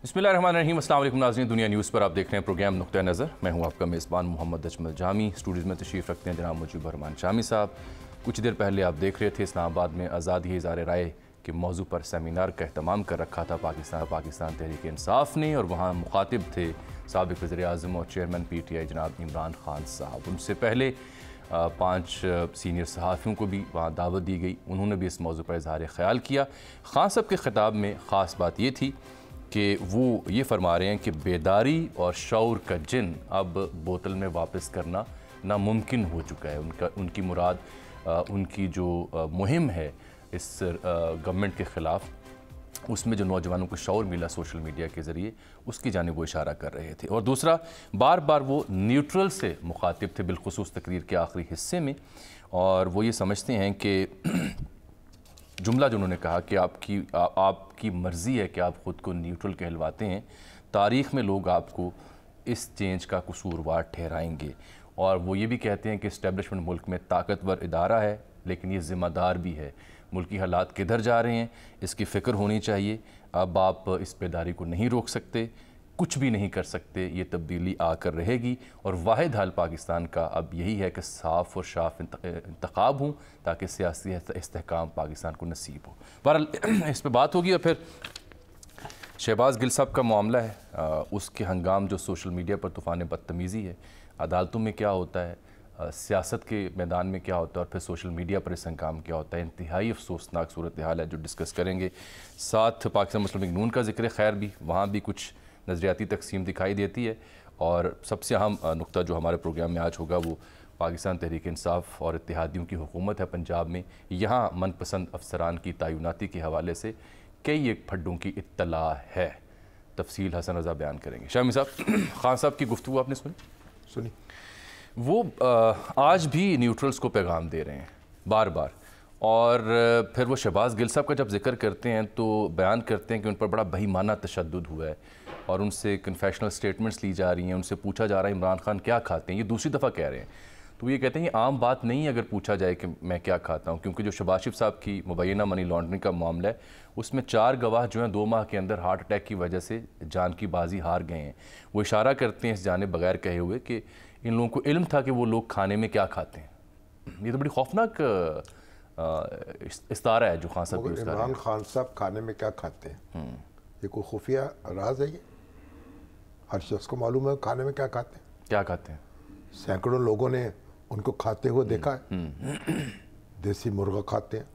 बिस्मिल्लाहिर्रहमानिर्रहीम। अस्सलाम वालेकुम नाज़रीन, दुनिया न्यूज़ पर आप देख रहे हैं प्रोग्राम नुक्ता नज़र। मैं हूं आपका मेज़बान मोहम्मद अजमल जामी। स्टूडियोज़ में तशरीफ़ रखते हैं जनाब मुजीबर रहमान शामी साहब। कुछ देर पहले आप देख रहे थे इस्लामाबाद में आज़ादी इज़हार राय के मौजू पर सेमिनार का अहतमाम कर रखा था पाकिस्तान तहरीक इंसाफ ने, और वहाँ मुखातिब थे साबिक़ वज़ीर-ए-आज़म और चेयरमैन PTI जनाब इमरान खान साहब। उनसे पहले 5 सीनियर सहाफ़ियों को भी वहाँ दावत दी गई, उन्होंने भी इस मौजू पर इज़हार ख़याल किया। खान साहब के ख़िताब में ख़ास बात ये थी कि वो ये फरमा रहे हैं कि बेदारी और शऊर का जिन अब बोतल में वापस करना नामुमकिन हो चुका है। उनकी मुराद उनकी जो मुहिम है इस गवर्नमेंट के ख़िलाफ़, उसमें जो नौजवानों को शऊर मिला सोशल मीडिया के ज़रिए, उसकी जानिब वो इशारा कर रहे थे। और दूसरा, बार बार वो न्यूट्रल से मुखातिब थे बिलखुसूस तकरीर के आखिरी हिस्से में, और वो ये समझते हैं कि जुमला जो उन्होंने कहा कि आपकी मर्ज़ी है कि आप ख़ुद को न्यूट्रल कहलवाते हैं, तारीख़ में लोग आपको इस चेंज का कसूरवार ठहराएंगे। और वो ये भी कहते हैं कि इस्टेब्लिशमेंट मुल्क में ताकतवर इदारा है, लेकिन ये ज़िम्मेदार भी है। मुल्की हालात किधर जा रहे हैं इसकी फ़िक्र होनी चाहिए। अब आप इस बेदारी को नहीं रोक सकते, कुछ भी नहीं कर सकते, ये तब्दीली आकर रहेगी। और वाहिद हाल पाकिस्तान का अब यही है कि साफ़ और शाफ इंतखाब हों ताकि सियासी इस्तेहकाम पाकिस्तान को नसीब हो। बहरहाल इस पर बात होगी। और फिर शहबाज गिल साहब का मामला है, उसके हंगाम जो सोशल मीडिया पर तूफ़ान बदतमीज़ी है, अदालतों में क्या होता है, सियासत के मैदान में क्या होता है, और फिर सोशल मीडिया पर इस हंगाम क्या होता है, इंतहाई अफसोसनाक सूरत हाल है जो डिस्कस करेंगे। साथ पाकिस्तान मुस्लिम लीग नून का जिक्र खैर भी, वहाँ भी कुछ नज़रियाती तकसीम दिखाई देती है। और सबसे अहम नुक्ता जो हमारे प्रोग्राम में आज होगा वो पाकिस्तान तहरीक इंसाफ और इत्तेहादियों की हुकूमत है पंजाब में। यहाँ मनपसंद अफसरान की तैनाती के हवाले से कई एक फड्डों की इत्तला है। तफसील हसन रज़ा बयान करेंगे। शामी साहब, खान साहब की गुफ्तगू आपने सुनी? वो आज भी न्यूट्रल्स को पैगाम दे रहे हैं बार बार, और फिर वो शहबाज गिल साहब का जब जिक्र करते हैं तो बयान करते हैं कि उन पर बड़ा बेईमाना तशद्दुद हुआ है, और उनसे कन्फेशनल स्टेटमेंट्स ली जा रही हैं, उनसे पूछा जा रहा है इमरान खान क्या खाते हैं। ये दूसरी दफ़ा कह रहे हैं। तो ये कहते हैं ये आम बात नहीं है अगर पूछा जाए कि मैं क्या खाता हूँ, क्योंकि जो शहबाज शरीफ साहब की मुबैना मनी लॉन्ड्रिंग का मामला है, उसमें 4 गवाह जो हैं 2 माह के अंदर हार्ट अटैक की वजह से जान की बाजी हार गए हैं। वो इशारा करते हैं इस जानिब बगैर कहे हुए कि इन लोगों को इल्म था कि वो लोग खाने में क्या खाते हैं। ये तो बड़ी खौफनाक इस्तारा है जो खान साहब यूज़ कर रहे हैं। इमरान खान साहब खाने में क्या खाते हैं, ये कोई खुफिया राज है? ये हर शख्स को मालूम है खाने में क्या खाते हैं। क्या खाते हैं? सैकड़ों लोगों ने उनको खाते हुए देखा है। देसी मुर्गा खाते हैं,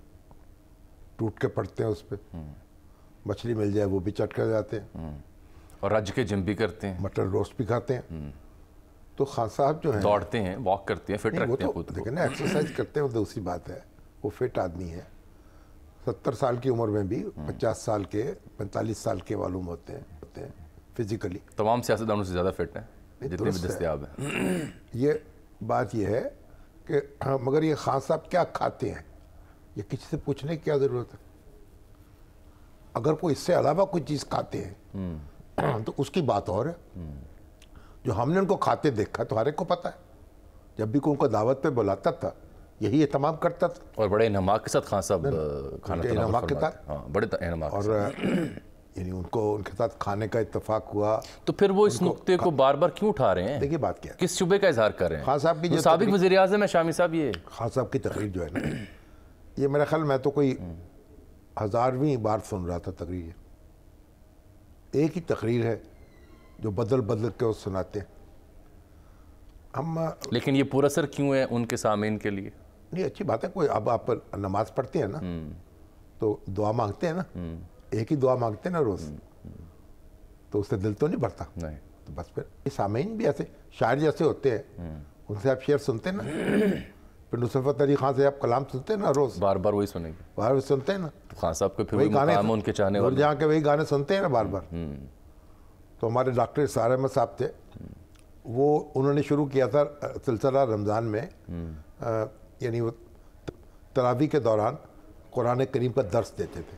टूट के पड़ते हैं उस पर, मछली मिल जाए वो भी चट कर जाते हैं, और राज्य के जिम भी करते हैं, मटन रोस्ट भी खाते हैं। तो खान साहब जो है दौड़ते हैं, वॉक करते हैं, फिट रखते हैं खुद को। देखिए ना, एक्सरसाइज करते हैं, वो दूसरी बात है। वो फिट आदमी है। 70 साल की उम्र में भी 50 साल के 45 साल के मालूम होते हैं फिजिकली। तमाम सियासतदानों से ज़्यादा फिट हैं जितने भी दस्तयाब हैं। ये बात ये है कि मगर ये खान साहब क्या खाते हैं ये किसी से पूछने की क्या ज़रूरत है? अगर कोई इससे अलावा कोई चीज़ खाते हैं तो उसकी बात और है। जो हमने उनको खाते देखा तो हर एक को पता है। जब भी कोई उनको दावत पे बुलाता था यही एहतमाम करता था, और बड़े इन्हमाक के साथ खान साहब खाना इन्हमाक के साथ, बड़े इन्हमाक, और यानी उनको उनके साथ खाने का इत्तेफाक हुआ। तो फिर वो इस नुक्ते को बार बार क्यों उठा रहे हैं? देखिए बात क्या है, किस शुबे का इजहार कर रहे हैं? खान साहब की जो साबिक वज़ीर-ए-आज़म है शामी साहब, ये खान साहब की तकरीर जो है ना, ये मेरा ख्याल मैं तो कोई 1000वीं बार सुन रहा था तकरीर। एक ही तकरीर है जो बदल बदल के वो सुनाते हैं हम। लेकिन ये पुरअसर क्यों है उनके सामीन के लिए? नहीं, अच्छी बात है। कोई अब आप नमाज पढ़ते हैं ना तो दुआ मांगते हैं ना, एक ही दुआ मांगते हैं ना रोज, तो उससे दिल तो नहीं भरता। नहीं, तो बस फिर ये सामीन भी ऐसे शायर जैसे होते हैं, उनसे आप शेर सुनते हैं ना, फिर नुसरत अली खान से आप कलाम सुनते हैं ना रोज, बार बार वही सुनेंगे, बार बार सुनते हैं ना। तो खान साहब के फिर वही गाने उनके चाहने वाले जहाँ के वही गाने सुनते हैं ना बार बार। तो हमारे डॉक्टर इसार अहमद साहब थे, वो उन्होंने शुरू किया था सिलसिला रमज़ान में, यानी वो तरावी के दौरान कुरान करीम का दर्स देते थे,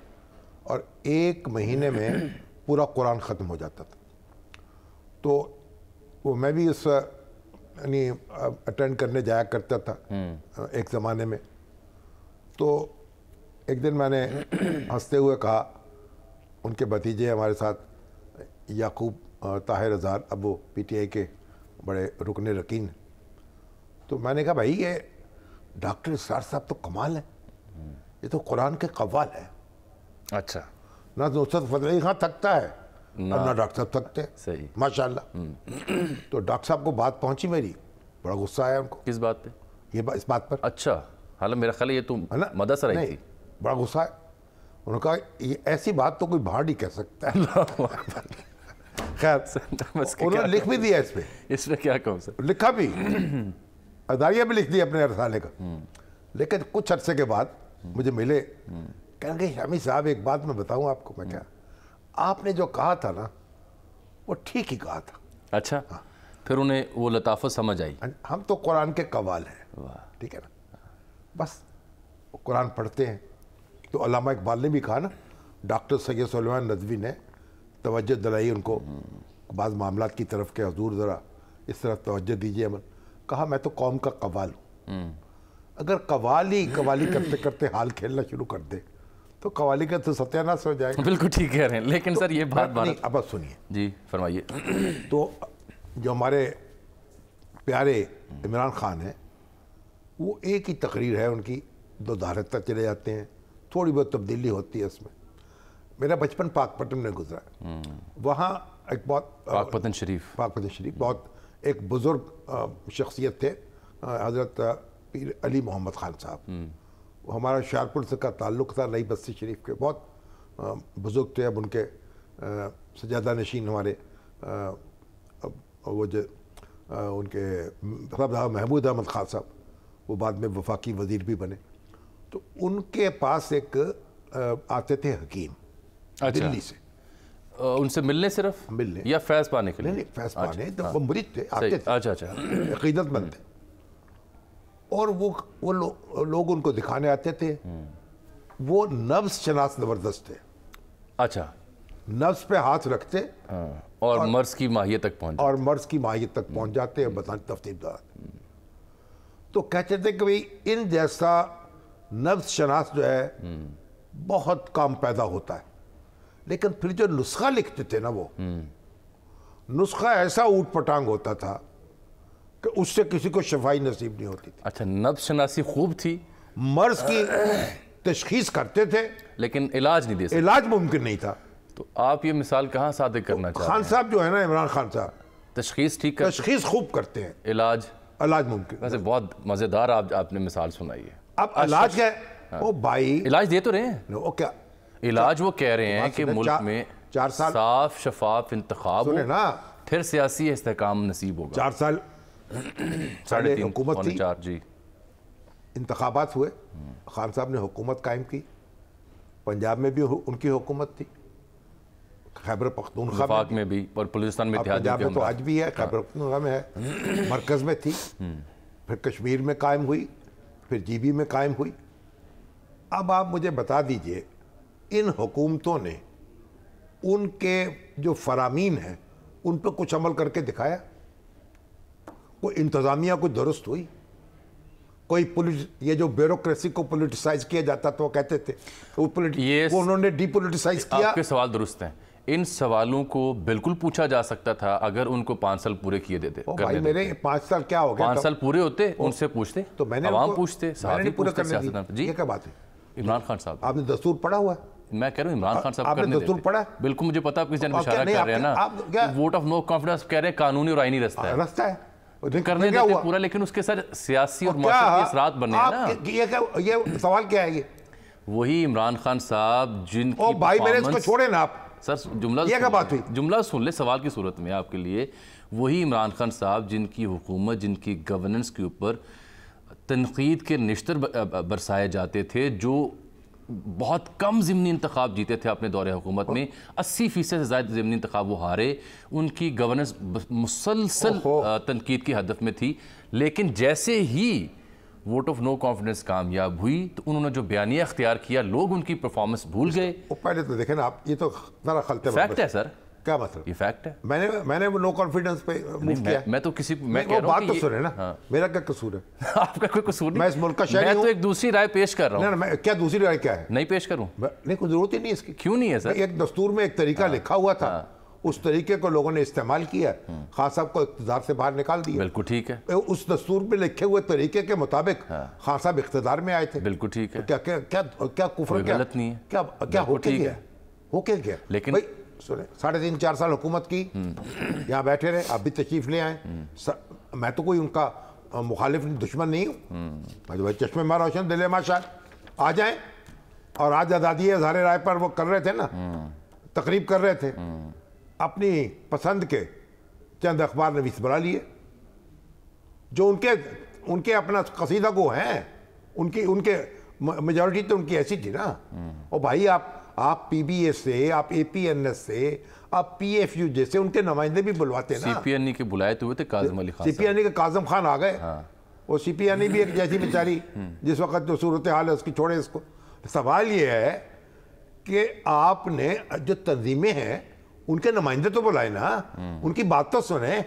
और 1 महीने में पूरा कुरान ख़त्म हो जाता था। तो वो मैं भी उस यानी अटेंड करने जाया करता था एक ज़माने में। तो एक दिन मैंने हंसते हुए कहा, उनके भतीजे हमारे साथ याकूब ताहिर अज़ार, अब वो PTI के बड़े रुकने रकीन। तो मैंने कहा भाई ये डॉक्टर इसरार साहब तो कमाल है, ये तो कुरान के कव्वाल है। अच्छा, ना नुसरत फतेह अली खां थकता है और ना डॉक्टर साहब थकते हैं, सही, माशाल्लाह। तो डॉक्टर साहब को बात पहुंची मेरी, बड़ा गुस्सा आया उनको। किस बात पे? इस बात पर। अच्छा, हालांकि मेरा ख्याल है ये तो है ना, मदद से रही नहीं, थी। बड़ा गुस्सा है। उन्होंने कहा ये ऐसी बात तो कोई बाहर नहीं कह सकता है। खैर उन्होंने लिख भी दिया इस पे क्या कहूँ सर, लिखा भी, अदारिया भी लिख दिया अपने रसाले का। लेकिन कुछ अरसे के बाद मुझे मिले, कहेंगे शामी साहब एक बात मैं बताऊं आपको। मैं क्या, आपने जो कहा था ना वो ठीक ही कहा था। अच्छा, फिर उन्हें वो लताफत समझ आई। हम तो कुरान के कवाल हैं, ठीक है ना, बस कुरान पढ़ते हैं। तो अल्लामा इकबाल ने भी कहा ना, डॉक्टर सैयद सुलेमान नदवी ने तवज्जो दिलाई उनको बाज़ मामलात की तरफ के, हुजूर ज़रा इस तरफ तवज्जो दीजिए अमल। कहा मैं तो कौम का कवाल हूँ। अगर कवाली करते करते हाल खेलना शुरू कर दे तो कवाली का तो सत्यानाश हो जाएगा। बिल्कुल ठीक कह रहे हैं, लेकिन तो सर ये बात नहीं, अब सुनिए जी, फरमाइए। तो जो हमारे प्यारे इमरान खान हैं, वो एक ही तकरीर है उनकी, 2 धारे तक चले जाते हैं, थोड़ी बहुत तब्दीली होती है उसमें। मेरा बचपन पाकपतन में गुजरा है, वहाँ एक बहुत पाकपतन शरीफ बहुत एक बुज़ुर्ग शख्सियत थे, हज़रत पीर अली मोहम्मद खान साहब। वो हमारा शाहपुर से का ताल्लुक़ था, नई बस्ती शरीफ के, बहुत बुज़ुर्ग थे। अब उनके सजादा नशीन हमारे वो जो उनके महमूद अहमद खान साहब, वो बाद में वफाकी वज़ीर भी बने। तो उनके पास एक आते थे हकीम, दिल्ली से। उनसे मिलने सिर्फ मिलने या फैज़ पाने के लिए? नहीं, फैज़ पाने तो वो मुरीद थे, आते थे। अच्छा, अक़ीदतमंद थे। और वो लोग उनको दिखाने आते थे। वो नफ्स शनास ज़बरदस्त थे। अच्छा, नफ्स पे हाथ रखते और मर्ज की माहियत तक पहुंच, और मर्ज की माहियत तक पहुंच जाते हैं, बताने तफ्तीब दार। तो कहते थे कि भाई इन जैसा नफ्स शनास जो है बहुत कम पैदा होता है। लेकिन फिर जो नुस्खा लिखते थे ना, वो नुस्खा ऐसा ऊट पटांग होता था कि उससे किसी को शफाई नसीब नहीं होती थी। अच्छा, नफ्स शनासी खूब थी, मर्ज की तशखीस करते थे लेकिन इलाज नहीं दे सकते, इलाज मुमकिन नहीं था। तो आप ये मिसाल कहाँ सादिक करना चाहते हैं? खान साहब जो है ना, इमरान खान साहब, तशखीस ठीक कर, तशखीस खूब करते हैं, इलाज मुमकिन। वैसे बहुत मज़ेदार आपने मिसाल सुनाई है। अब इलाज क्या है? वो भाई इलाज दे तो रहे हैं, वो क्या इलाज वो कह रहे हैं कि मुल्क में 4 साल साफ शफाफ इंतखाब हो, ना, फिर सियासी इस्तेहकाम नसीब होगा। 4 साल 3.5 हुकूमत थी, 4 जी, इंतखाबात हुए, खान साहब ने हुकूमत कायम की। पंजाब में भी उनकी हुकूमत थी, खैबर पख्तूनख्वा में भी, और बलूचिस्तान में, पंजाब में तो आज भी है, खैबर पख्तूनख्वा में है, मरकज़ में थी, फिर कश्मीर में कायम हुई, फिर GB में कायम हुई। अब आप मुझे बता दीजिए, इन हुकूमतों ने उनके जो फरामीन हैं उन पर कुछ अमल करके दिखाया? कोई इंतज़ामिया कुछ दुरुस्त हुई? कोई पुलिस, ये जो ब्यूरोक्रेसी को पोलिटिसाइज किया जाता तो वो कहते थे वो उन्होंने डीपोलिटिसाइज किया। आपके सवाल दुरुस्त हैं, इन सवालों को बिल्कुल पूछा जा सकता था अगर उनको 5 साल पूरे किए देते। भाई मेरे 5 साल क्या हो गया? 5 साल पूरे होते, उनसे पूछते, तो मैंने आवाम पूछते, सहाफ़ी पूछते। जी, ये क्या बात है? इमरान खान साहब, आपने दस्तूर पढ़ा हुआ है? मैं कह रहा हूँ इमरान खान साहब आपने दस्तूर पढ़ा? बिल्कुल, मुझे पता आप किस जन इशारा कर रहे हैं ना, वोट ऑफ नो कॉन्फिडेंस कह रहे हैं, कानूनी और आईनी रास्ता है, करने देते पूरा, लेकिन उसके साथ सियासी और माशरती असरात बने हैं ना। ये सवाल क्या है? ये वही इमरान खान साहब जिनकी, भाई मेरे इसको छोड़े ना आप सर, जुमला सुन ले सवाल की सूरत में आपके लिए। वही इमरान खान साहब जिनकी हुकूमत, जिनकी गवर्नेंस के ऊपर तनकीद के निश्तर बरसाए जाते थे, जो बहुत कम ज़िमनी इंतखाब जीते थे अपने दौरे हुकूमत में, 80% से ज़्यादा ज़िमनी इंतखाब वो हारे, उनकी गवर्नेंस मुसलसल तनकीद की हदफ में थी। लेकिन जैसे ही वोट ऑफ नो कॉन्फिडेंस कामयाब हुई तो उन्होंने जो बयानिया अख्तियार किया, लोग उनकी परफॉर्मेंस भूल गए। पहले तो देखें ना आप, ये तो ज़रा खलते फैक्ट है सर। क्या मतलब? ये फैक्ट है। मैंने वो नो कॉन्फिडेंस पे मूव किया। मैं तो किसी मैं कह रहा हूं बात तो सुने ना, मेरा क्या कसूर है? आपका कोई कसूर नहीं, मैं इस मुल्क का शहरी हूं। मैं तो एक दूसरी राय पेश कर रहा हूं। मैं क्या दूसरी राय क्या है? नहीं पेश करूं? नहीं, कोई जरूरत ही नहीं इसकी। क्यों नहीं है सर? एक दस्तूर में एक तरीका लिखा हुआ था, उस तरीके को लोगों ने इस्तेमाल किया, खान साहब को इक़्तिदार से बाहर निकाल दिया। बिल्कुल ठीक है। उस दस्तूर में लिखे हुए तरीके के मुताबिक खान साहब इक़्तिदार में आए थे। बिल्कुल ठीक है। क्या क्या क्या क्या कुफ्र, क्या गलत नहीं है, क्या क्या होके गया, होके गया। लेकिन भाई सुने, 3.5-4 साल हुकूमत की, यहाँ बैठे रहे, आप भी तशरीफ ले आए। मैं तो कोई उनका मुखालिफ दुश्मन नहीं हूँ, मैं तो भाई चश्मे में रोशन दिल माशा, आ जाएं। और आज आज़ादी इज़हार राय पर वो कर रहे थे ना, तकरीब कर रहे थे, अपनी पसंद के चंद अखबार नवीस बना लिए जो उनके अपना कसीदा को हैं, उनके मेजॉरिटी तो उनकी ऐसी थी ना। और भाई आप PBS से, आप APNS से, आप PFU जैसे उनके नुमाइंदे भी बुलवाते ना। CPNE के बुलाए तो हुए थे काज़िम अली खान। CPNE के काज़िम खान आ गए। वो CPNE भी एक जैसी बेचारी, जिस वक्त जो सूरत हाल है उसकी, छोड़े इसको। सवाल ये है कि आपने जो तंजीमें हैं उनके नुमाइंदे तो बुलाए ना, उनकी बात तो सुने।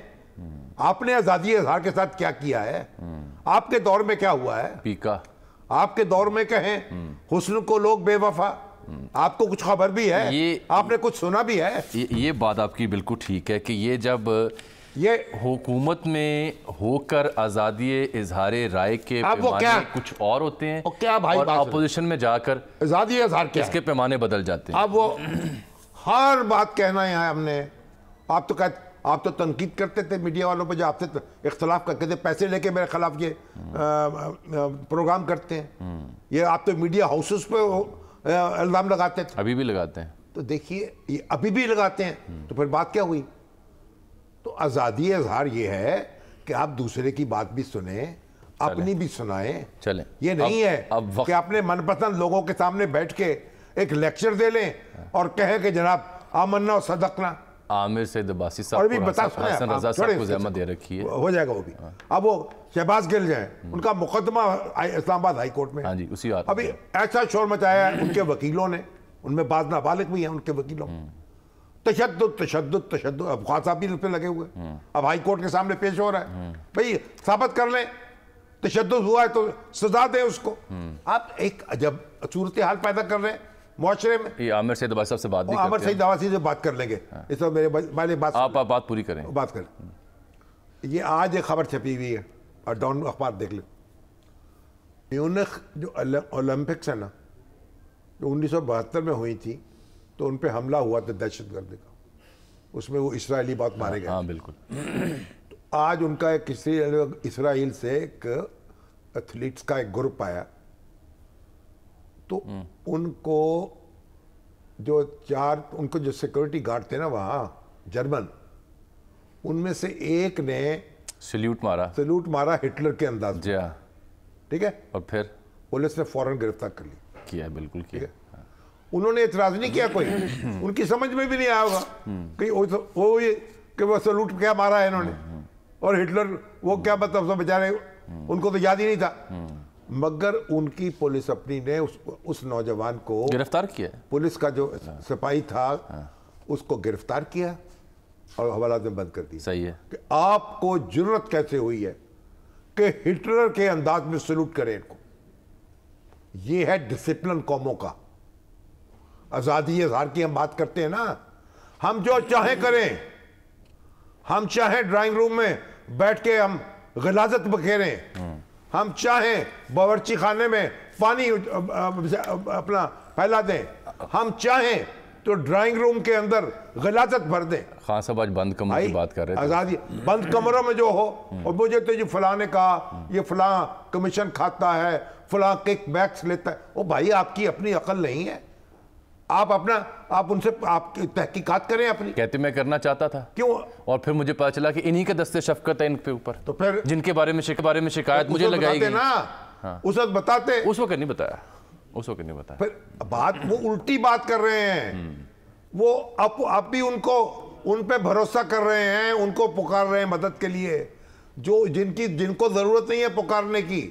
आपने आज़ादी इज़हार के साथ क्या किया है, आपके दौर में क्या हुआ है, पीका आपके दौर में कहें हुस्न को लोग बेवफा, आपको कुछ खबर भी है, ये आपने कुछ सुना भी है। ये बात आपकी बिल्कुल ठीक है कि ये जब ये हुकूमत में होकर आज़ादी इज़हार राय के अब वो पैमाने क्या? कुछ और होते हैं, और क्या भाई और बात है? अपोजिशन में जाकर आज़ादी इज़हार क्या है? इसके पैमाने बदल जाते हैं। अब वो हर बात कहना है हमने। आप तो तनकीद करते थे मीडिया वालों पे, जो आपसे इख्तलाफ करते थे, पैसे लेके मेरे खिलाफ ये प्रोग्राम करते हैं, ये आप तो मीडिया हाउसेस पे इल्ज़ाम लगाते थे। अभी भी लगाते हैं। तो देखिए ये अभी भी लगाते हैं, तो फिर बात क्या हुई? तो आज़ादी इज़हार ये है कि आप दूसरे की बात भी सुने, अपनी भी सुनाएं। चलें, ये नहीं है अब कि अपने मनपसंद लोगों के सामने बैठ के एक लेक्चर दे लें और कहें कि जनाब आमन्ना और सदकना। आमिर सैयद अब्बासी और भी साहब बता को हसन रजा साहब को ज़हमत दे रखी है, हो जाएगा वो भी। अब वो शहबाज गिल जाए, उनका मुकदमा इस्लामाबाद हाई कोर्ट में। हाँ जी, उसी बात अभी ऐसा शोर मचाया है उनके वकीलों ने, उनमें बाज नाबालिग भी हैं उनके वकीलों। तशद्दुद तशद्दुद तशद्दुद, अब खान साहब भी उस पर लगे हुए, अब हाई कोर्ट के सामने पेश हो रहा है। भाई साबित कर लें तशद्दुद हुआ है तो सजा दें उसको। आप एक अजब सूरत हाल पैदा कर रहे हैं मुआशरे में। ये आमिर सैयद अब्बासी साहब से बात भी आमिर करते हैं। सईद अब्बासी से बात कर लेंगे, इस वक्त मेरे वाले बात आप बात पूरी करें। बात करें। ये आज एक खबर छपी हुई है और डॉन अखबार देख लें। म्यूनिख जो ओलंपिक्स है ना, जो 1972 में हुई थी, तो उन पे हमला हुआ था दहशतगर्दी का, उसमें वो इसराइली बहुत मारे गए। हाँ बिल्कुल। तो आज उनका एक इसराइल से एक एथलीट्स का एक ग्रुप आया, तो उनको जो सिक्योरिटी गार्ड थे ना वहाँ जर्मन, उनमें से एक ने सल्यूट मारा हिटलर के अंदाज में। जी हाँ। ठीक है, और फिर पुलिस ने फौरन गिरफ्तार कर किया है, बिल्कुल किया। उन्होंने इतराज नहीं किया कोई, उनकी समझ में भी नहीं आया होगा कि वो सलूट क्या मारा है इन्होंने, और हिटलर वो क्या मतलब बेचारे उनको तो याद ही नहीं था। मगर उनकी पुलिस अपनी ने उस नौजवान को गिरफ्तार किया। पुलिस का जो सिपाही था उसको गिरफ्तार किया और हवालात में बंद कर दिया। सही है कि आपको जुर्रत कैसे हुई है कि हिटलर के अंदाज में सलूट करें इनको। ये है डिसिप्लिन कौमों का। आज़ादी इज़हार की हम बात करते हैं ना, हम जो चाहें करें, हम चाहें ड्राइंग रूम में बैठ के हम ग़िलाज़त बखेरें, हम चाहें बावर्ची खाने में पानी अपना फैला दें, हम चाहें तो ड्राइंग रूम के अंदर ग़िलाज़त भर दें। खान साहब आज बंद कमरों की बात कर रहे थे। आज़ादी बंद कमरों में जो हो, और मुझे तो जो फलां ने कहा ये फलां कमीशन खाता है, फलां किक बैक्स लेता है। ओ भाई आपकी अपनी अकल नहीं है, आप उनसे आप तहकीकात करें अपनी। कहते मैं करना चाहता था, क्यों? और फिर मुझे पता चला कि इन्हीं के दस्ते शफकत है इनके ऊपर, तो फिर जिनके बारे में शिकायत मुझे लगाई गई ना। उस वक्त बताते, उस वक्त नहीं बताया, फिर बात वो उल्टी बात कर रहे हैं। वो आप भी उन पे भरोसा कर रहे हैं, उनको पुकार रहे हैं मदद के लिए, जिनको जरूरत नहीं है पुकारने की।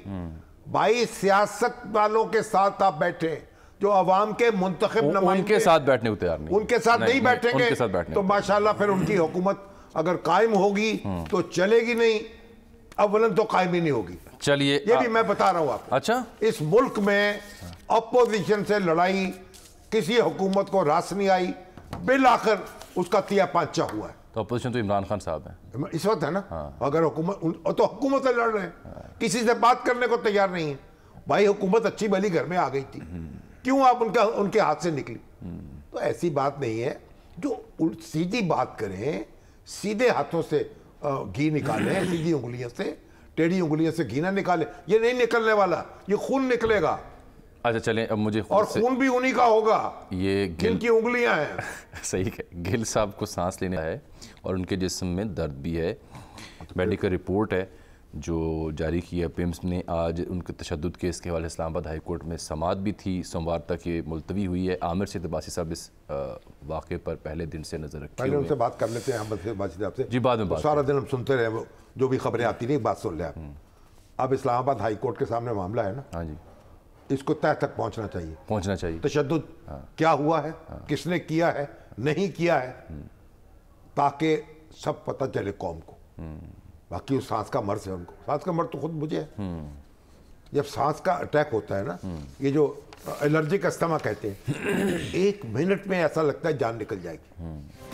भाई सियासत वालों के साथ आप बैठे, जो अवाम के मुंतखब नुमाइंदे, उनके साथ बैठने को तैयार नहीं, उनके साथ नहीं बैठेंगे तो माशाल्लाह फिर उनकी हुकूमत अगर कायम होगी तो चलेगी नहीं, अवलन तो कायम ही नहीं होगी। चलिए ये भी मैं बता रहा हूं आपको। अच्छा, इस मुल्क में अपोजिशन से लड़ाई किसी हुकूमत को रास नहीं आई, बिल आकर उसका तिया पांचा हुआ है। तो अपोजिशन तो इमरान खान साहब हैं इस वक्त है ना। अगर हुकूमत तो हुकूमत से लड़ रहे हैं, किसी से बात करने को तैयार नहीं है। भाई हुकूमत अच्छी भली घर में आ गई थी, क्यों आप उनके हाथ से निकली? तो ऐसी बात नहीं है, जो सीधी बात करें, सीधे हाथों से घी निकालें, सीधी उंगलियों से, टेढ़ी उंगलियों से घी ना निकाले। ये नहीं निकलने वाला, ये खून निकलेगा। अच्छा चलें, अब मुझे और खून भी उन्हीं का होगा ये जिनकी उंगलियां हैं। सही है। गिल साहब को सांस लेना है और उनके जिस्म में दर्द भी है। मेडिकल रिपोर्ट है जो जारी की है पिम्स ने। आज उनके तशद्दुद केस के हवाले इस्लामाबाद हाई कोर्ट में समाअत भी थी, सोमवार तक ये मुलतवी हुई है। आमिर से तबासी साहब इस वाक़े पर पहले दिन से नज़र रखे पहले उनसे बात कर लेते हैं हम बातचीत आपसे। जी बाद में बात। सारा दिन हम सुनते रहे, वो जो भी खबरें आती नहीं, बात सुन ले आप। अब इस्लामाबाद हाई कोर्ट के सामने मामला है ना। हाँ जी, इसको तह तक पहुंचना चाहिए। तशद्दुद क्या हुआ है, किसने किया है, नहीं किया है, ताकि सब पता चले कौम को। बाकी उस सांस का मर्ज है, उनको सांस का मर्ज तो खुद मुझे है। जब सांस का अटैक होता है ना, ये जो एलर्जिक अस्थमा कहते हैं, 1 मिनट में ऐसा लगता है जान निकल जाएगी।